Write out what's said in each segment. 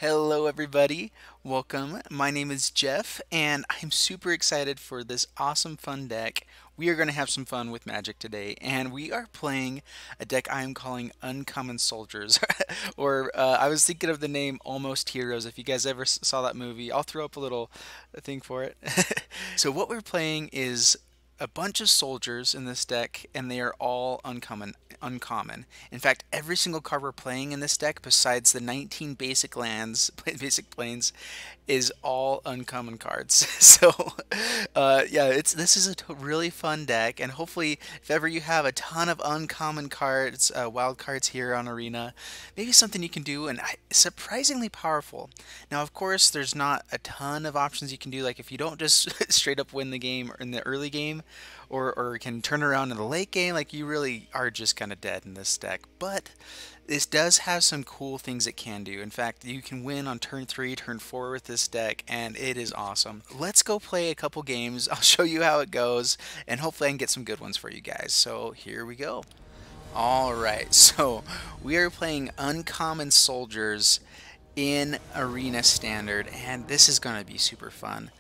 Hello, everybody. Welcome. My name is Jeff, and I'm super excited for this awesome fun deck. We are going to have some fun with Magic today, and we are playing a deck I am calling Uncommon Soldiers. or I was thinking of the name Almost Heroes. If you guys ever saw that movie, I'll throw up a little thing for it. So, what we're playing is a bunch of soldiers in this deck, and they are all uncommon. In fact, every single card we're playing in this deck, besides the 19 basic lands, basic planes, is all uncommon cards. So, yeah, this is a really fun deck, and hopefully, if ever you have a ton of uncommon cards, wild cards here on Arena, maybe something you can do, and surprisingly powerful. Now, of course, there's not a ton of options you can do. Like if you don't just straight up win the game in the early game, or can turn around in the late game, like you really are just kind of dead in this deck. But this does have some cool things it can do. In fact, you can win on turn 3, turn 4 with this deck, and it is awesome. Let's go play a couple games. I'll show you how it goes, and hopefully I can get some good ones for you guys. So here we go. Alright, so we are playing Uncommon Soldiers in Arena Standard, and this is going to be super fun.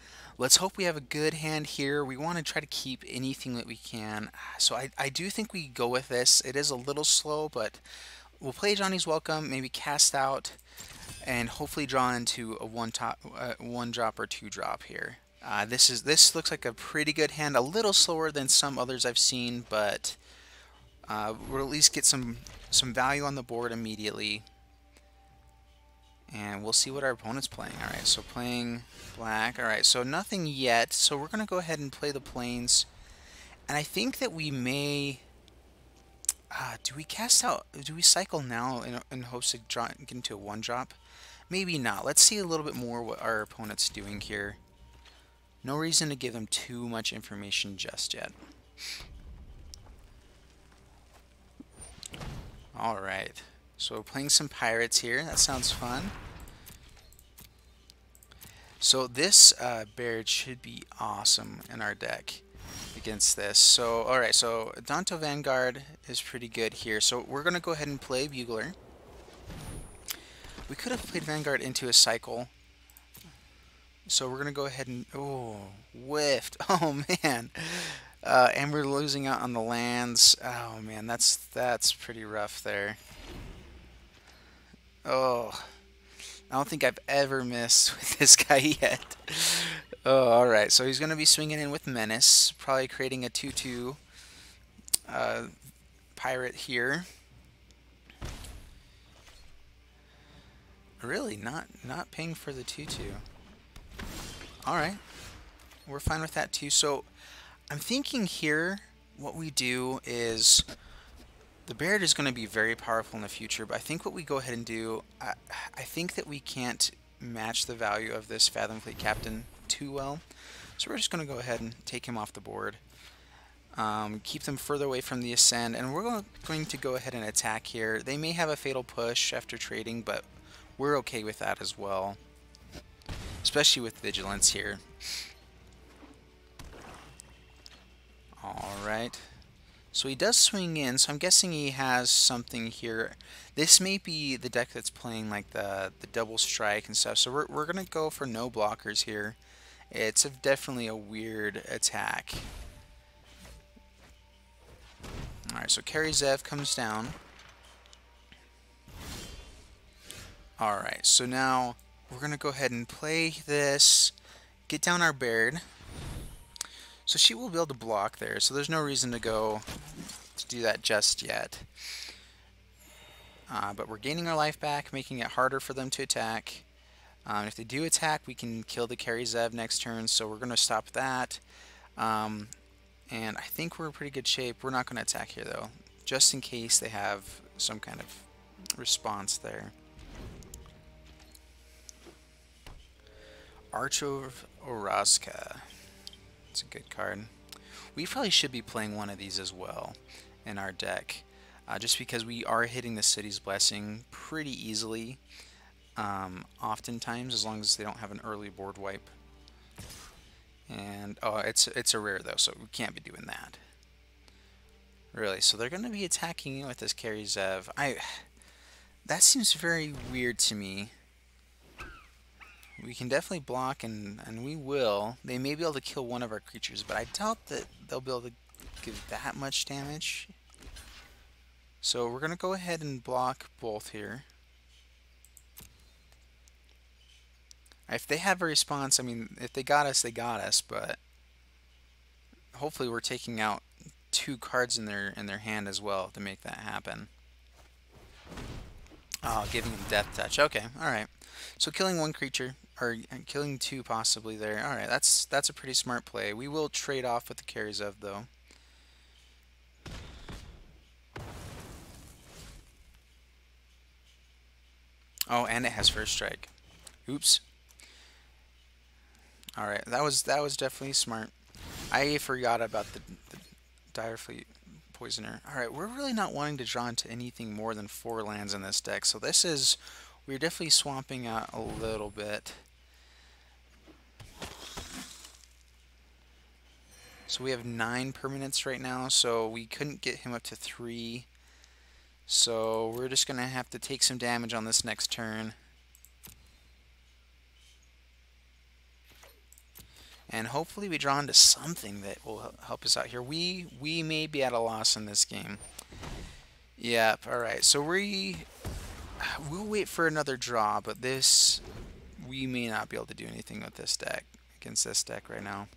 Let's hope we have a good hand here. We want to try to keep anything that we can. So I do think we go with this. It is a little slow, but we'll play Ajani's Welcome, maybe cast out, and hopefully draw into a one drop or 2 drop here. This looks like a pretty good hand. A little slower than some others I've seen, but we'll at least get some value on the board immediately. And we'll see what our opponent's playing. Alright, so playing black. Alright, so nothing yet. So we're going to go ahead and play the planes. And I think that we may... do we cast out... Do we cycle now in hopes to get into a 1-drop? Maybe not. Let's see a little bit more what our opponent's doing here. No reason to give them too much information just yet. Alright. So we're playing some pirates here. That sounds fun. So this Baird should be awesome in our deck against this. So, alright, so Adanto Vanguard is pretty good here. So we're going to go ahead and play Bugler. We could have played Vanguard into a cycle. So we're going to go ahead and... Oh, whiffed. Oh, man. And we're losing out on the lands. Oh, man, that's pretty rough there. Oh, I don't think I've ever missed with this guy yet. Oh, alright, so he's going to be swinging in with Menace, probably creating a 2/2 pirate here. Really, not paying for the 2/2. Alright, we're fine with that too. So, I'm thinking here, what we do is... The Baird is going to be very powerful in the future, but I think what we go ahead and do, I think that we can't match the value of this Fathom Fleet Captain too well. So we're just going to go ahead and take him off the board. Keep them further away from the Ascend, and we're going to go ahead and attack here. They may have a Fatal Push after trading, but we're okay with that as well. Especially with Vigilance here. Alright. So he does swing in, so I'm guessing he has something here. This may be the deck that's playing like the double strike and stuff. So we're going to go for no blockers here. It's definitely a weird attack. Alright, so Carry Zev comes down. Alright, so now we're going to go ahead and play this, get down our Baird. So she will be able to block there, so there's no reason to go to do that just yet. But we're gaining our life back, making it harder for them to attack. If they do attack, we can kill the Carry Zev next turn, so we're going to stop that. And I think we're in pretty good shape. We're not going to attack here, though, just in case they have some kind of response there. Arch of Orazka. It's a good card. We probably should be playing one of these as well in our deck, just because we are hitting the City's Blessing pretty easily, oftentimes, as long as they don't have an early board wipe. And oh, it's a rare though, so we can't be doing that. Really, so they're going to be attacking with this Carry Zev. That seems very weird to me. We can definitely block, and we will. They may be able to kill one of our creatures, but I doubt that they'll be able to give that much damage. So we're going to go ahead and block both here. If they have a response, I mean, if they got us, they got us, but hopefully we're taking out 2 cards in their hand as well to make that happen. Oh, giving them death touch. Okay, alright. So killing 1 creature, or killing 2 possibly there. Alright, that's a pretty smart play. We will trade off with the carries of, though. Oh, and it has first strike. Oops. Alright, that was definitely smart. I forgot about the Direfleet Poisoner. Alright, we're really not wanting to draw into anything more than 4 lands in this deck, so this is... we're definitely swamping out a little bit. So we have 9 permanents right now, so we couldn't get him up to 3. So we're just going to have to take some damage on this next turn. And hopefully we draw into something that will help us out here. We may be at a loss in this game. Yep, alright. So we'll wait for another draw, but this... we may not be able to do anything with this deck, against this deck right now.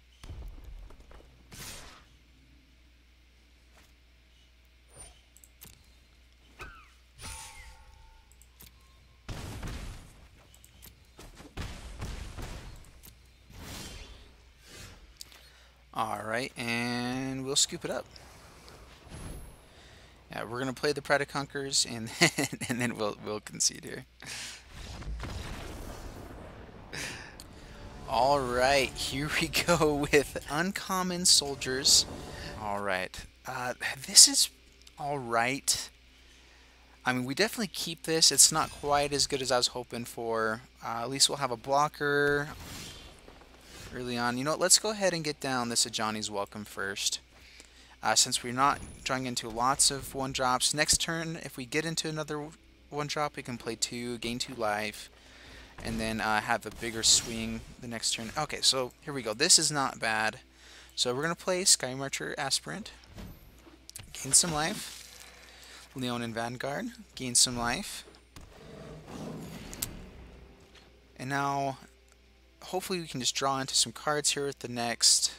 Alright, and we'll scoop it up. Yeah, we're gonna play the Pride of Conquerors, and then we'll concede here. Alright, here we go with uncommon soldiers. Alright, this is alright. I mean, we definitely keep this. It's not quite as good as I was hoping for. At least we'll have a blocker early on. You know what, let's go ahead and get down this Ajani's Welcome first. Since we're not drawing into lots of 1-drops, next turn, if we get into another 1-drop, we can play 2, gain 2 life, and then have a bigger swing the next turn. Okay, so here we go. This is not bad. So we're going to play Skymarcher Aspirant, gain some life. Leonin Vanguard, gain some life. And now, hopefully we can just draw into some cards here with the next.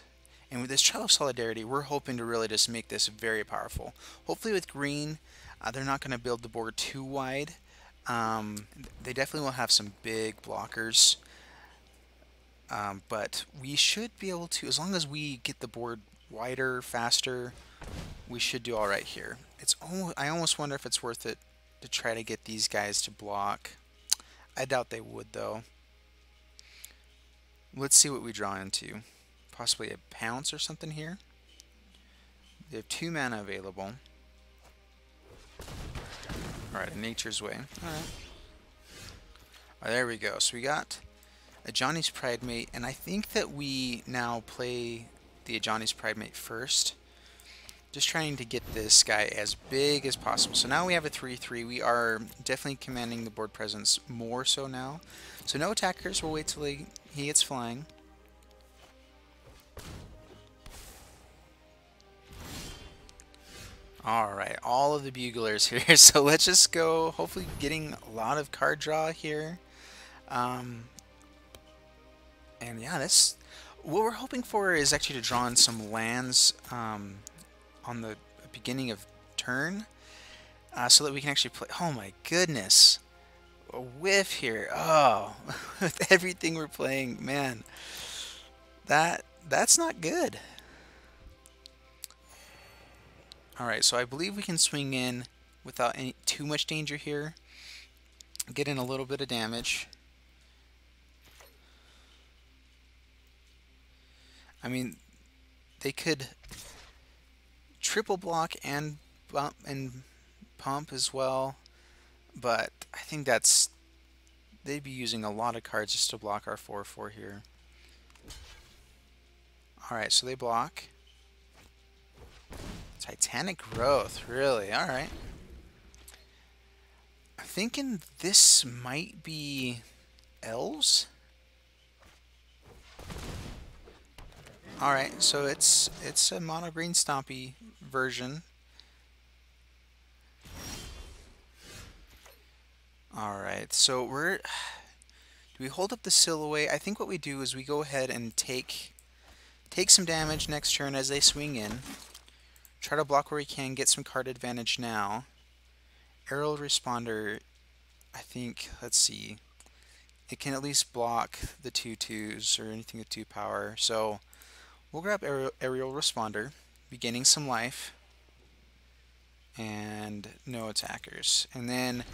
And with this Trail of Solidarity, we're hoping to really just make this very powerful. Hopefully with green, they're not going to build the board too wide. They definitely will have some big blockers. But we should be able to, as long as we get the board wider, faster, we should do alright here. I almost wonder if it's worth it to try to get these guys to block. I doubt they would, though. Let's see what we draw into. Possibly a Pounce or something here. They have 2 mana available. Alright, a Nature's Way. Alright. There we go. So we got Ajani's Pridemate, and I think that we now play the Ajani's Pridemate first. Just trying to get this guy as big as possible. So now we have a 3/3. We are definitely commanding the board presence more so now. So no attackers. We'll wait till he gets flying. Alright, all of the buglers here. So let's just go, hopefully getting a lot of card draw here. And yeah, what we're hoping for is actually to draw in some lands on the beginning of turn, so that we can actually play. Oh my goodness, a whiff here. Oh, with everything we're playing, man, that's not good. Alright, so I believe we can swing in without too much danger here. Get in a little bit of damage. I mean, they could triple block and bump and pump as well, but I think they'd be using a lot of cards just to block our 4/4 here. Alright, so they block. Titanic Growth, really? Alright. I'm thinking this might be elves. Alright, so it's a mono green stompy version. Alright, so do we hold up the silhouette? I think what we do is we go ahead and take some damage next turn as they swing in. Try to block where we can, get some card advantage now. Aerial Responder, I think, let's see. It can at least block the 2/2s or anything with 2 power. So we'll grab Aerial Responder, be gaining some life, and no attackers. And then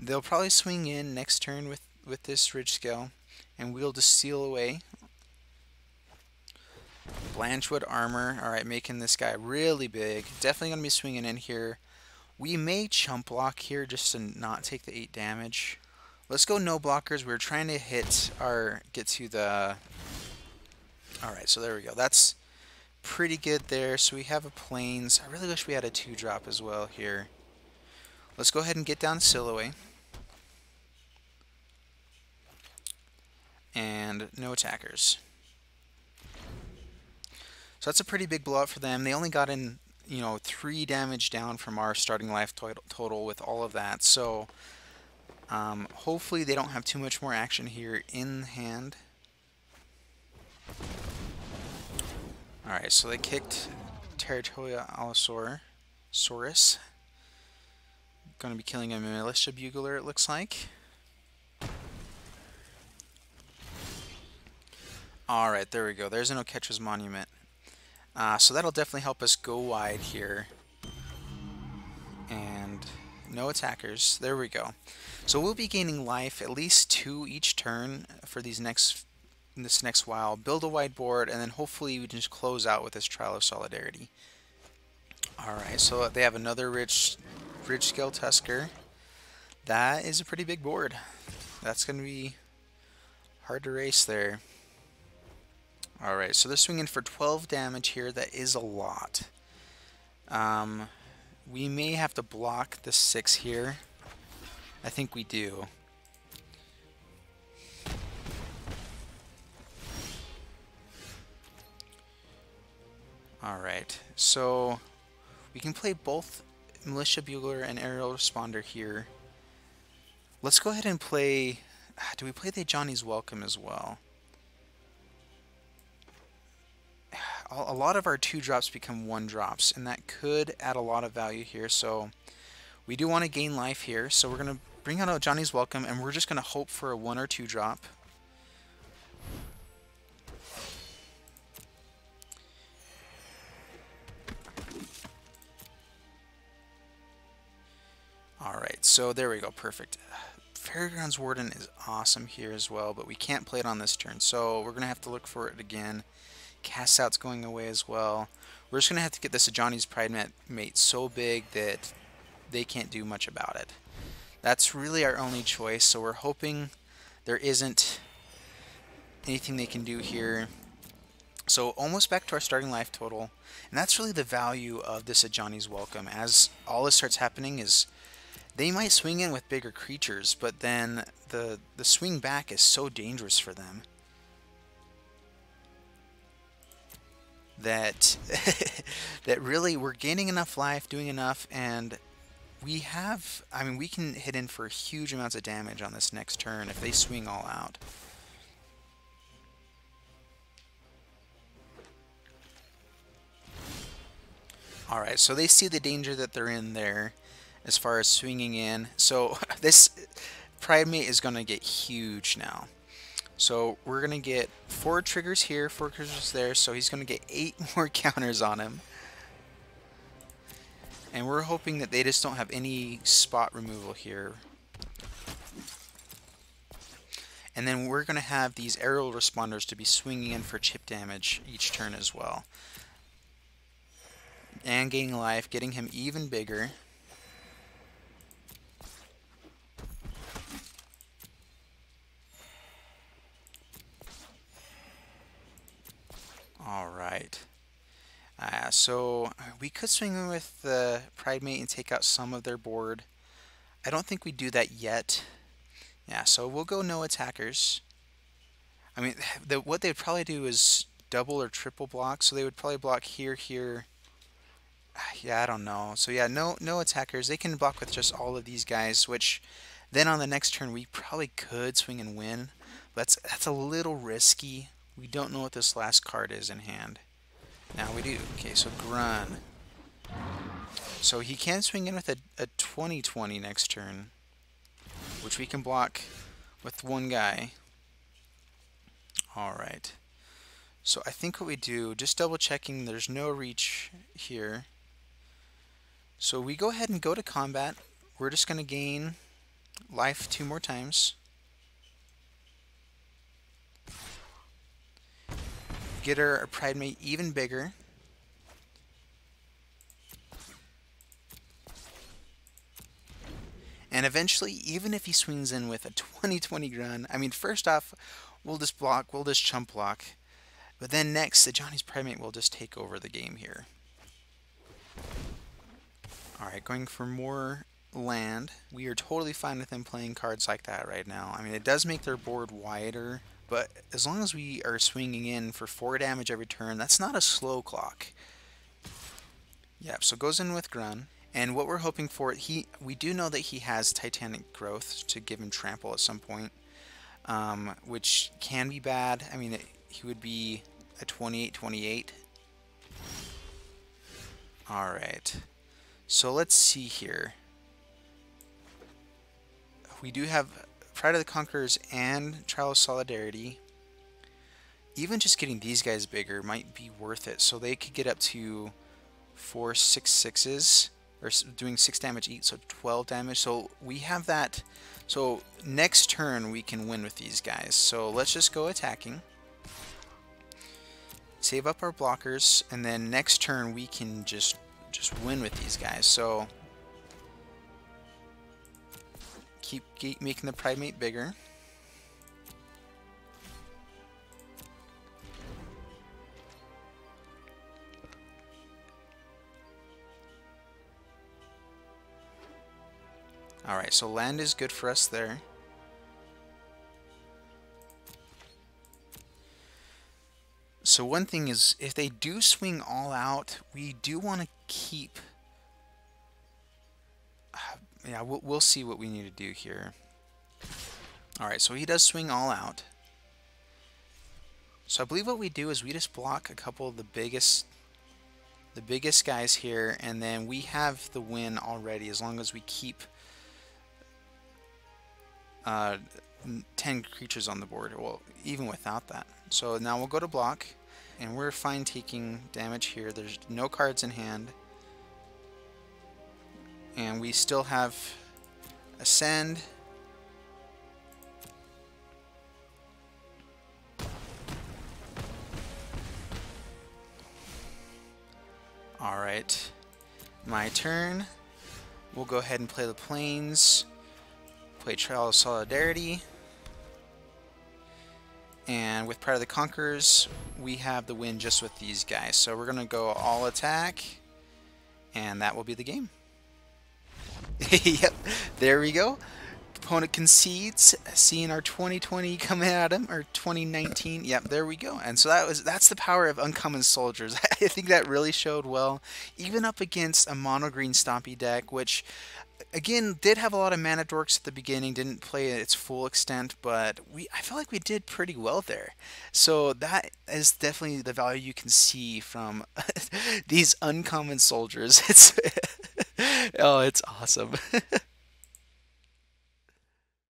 they'll probably swing in next turn with this Ridge Scale, and we'll just seal away. Blanchwood Armor, alright, making this guy really big. Definitely going to be swinging in here. We may chump block here just to not take the 8 damage. Let's go no blockers. We're trying to get to the... Alright, so there we go. That's pretty good there. So we have a Plains. I really wish we had a 2-drop as well here. Let's go ahead and get down Silhouette. And no attackers. So that's a pretty big blowout for them. They only got in, 3 damage down from our starting life total with all of that. So hopefully they don't have too much more action here in hand. Alright, so they kicked Territoria Allosaurus. Going to be killing a Militia Bugler, it looks like. Alright, there we go. There's an Oketra's Monument. So that'll definitely help us go wide here. And no attackers. There we go. So we'll be gaining life, at least 2 each turn for this next while. Build a wide board, and then hopefully we can just close out with this Trial of Solidarity. Alright, so they have another Ridge Scale Tusker. That is a pretty big board. That's going to be hard to race there. Alright, so they're swinging for 12 damage here. That is a lot. We may have to block the 6 here. I think we do. Alright, so we can play both Militia Bugler and Aerial Responder here. Let's go ahead and play... Do we play the Ajani's Welcome as well? A lot of our 2-drops become 1-drops, and that could add a lot of value here. So we do want to gain life here, so we're going to bring out Ajani's Welcome, and we're just going to hope for a 1 or 2 drop. Alright, so there we go, perfect. Fairgrounds Warden is awesome here as well, but we can't play it on this turn, so we're going to have to look for it again. Cast Out's going away as well. We're just going to have to get this Ajani's Pridemate so big that they can't do much about it. That's really our only choice, so we're hoping there isn't anything they can do here. So almost back to our starting life total, and that's really the value of this Ajani's Welcome. As all this starts happening is they might swing in with bigger creatures, but then the swing back is so dangerous for them that that really we're gaining enough life, doing enough, and we have, I mean, we can hit in for huge amounts of damage on this next turn if they swing all out. Alright, so they see the danger that they're in there as far as swinging in. So this Pridemate is going to get huge now. So we're going to get 4 triggers here, 4 triggers there, so he's going to get 8 more counters on him. And we're hoping that they just don't have any spot removal here. And then we're going to have these aerial responders to be swinging in for chip damage each turn as well. And gaining life, getting him even bigger. Alright. So we could swing in with the Pridemate and take out some of their board. I don't think we do that yet. Yeah, so we'll go no attackers. I mean, what they'd probably do is double or triple block, so they would probably block here, here. Yeah, I don't know. So yeah, no attackers. They can block with just all of these guys, which then on the next turn we probably could swing and win. But that's a little risky. We don't know what this last card is in hand. Now we do. Okay, so Grun. So he can swing in with a 20/20 next turn, which we can block with one guy. Alright. So I think what we do, just double checking there's no reach here. So we go ahead and go to combat. We're just going to gain life 2 more times. Get our Pridemate even bigger. And eventually, even if he swings in with a 20/20 Grun, I mean, first off, we'll just block, we'll just chump block. But then next, Ajani's Pridemate will just take over the game here. Alright, going for more land. We are totally fine with them playing cards like that right now. I mean, it does make their board wider, but as long as we are swinging in for 4 damage every turn, that's not a slow clock. Yep, so goes in with Grun. And what we're hoping for, we do know that he has Titanic Growth to give him trample at some point, which can be bad. I mean, he would be a 28/28. Alright. So let's see here. We do have Pride of the Conquerors and Trial of Solidarity. Even just getting these guys bigger might be worth it. So they could get up to 4 6/6s, or doing 6 damage each, so 12 damage. So we have that. So next turn we can win with these guys. So let's just go attacking. Save up our blockers, and then next turn we can just win with these guys. So keep making the Pridemate bigger. Alright, so land is good for us there. So one thing is, if they do swing all out, we do want to keep... yeah, we'll see what we need to do here. Alright, so he does swing all out. So I believe what we do is we just block a couple of the biggest guys here, and then we have the win already as long as we keep 10 creatures on the board, well, even without that. So now we'll go to block, and we're fine taking damage here. There's no cards in hand, and we still have Ascend. Alright, my turn. We'll go ahead and play the Plains. Play Trial of Solidarity, and with Pride of the Conquerors we have the win just with these guys. So we're gonna go all attack, and that will be the game. Yep, there we go. Opponent concedes, seeing our 20/20 coming at him, or 20/19. Yep, there we go. And so that's the power of Uncommon Soldiers. I think that really showed well, even up against a mono green Stompy deck, which again did have a lot of mana dorks at the beginning, didn't play at its full extent, but I feel like we did pretty well there. So that is definitely the value you can see from these Uncommon Soldiers. It's oh, it's awesome.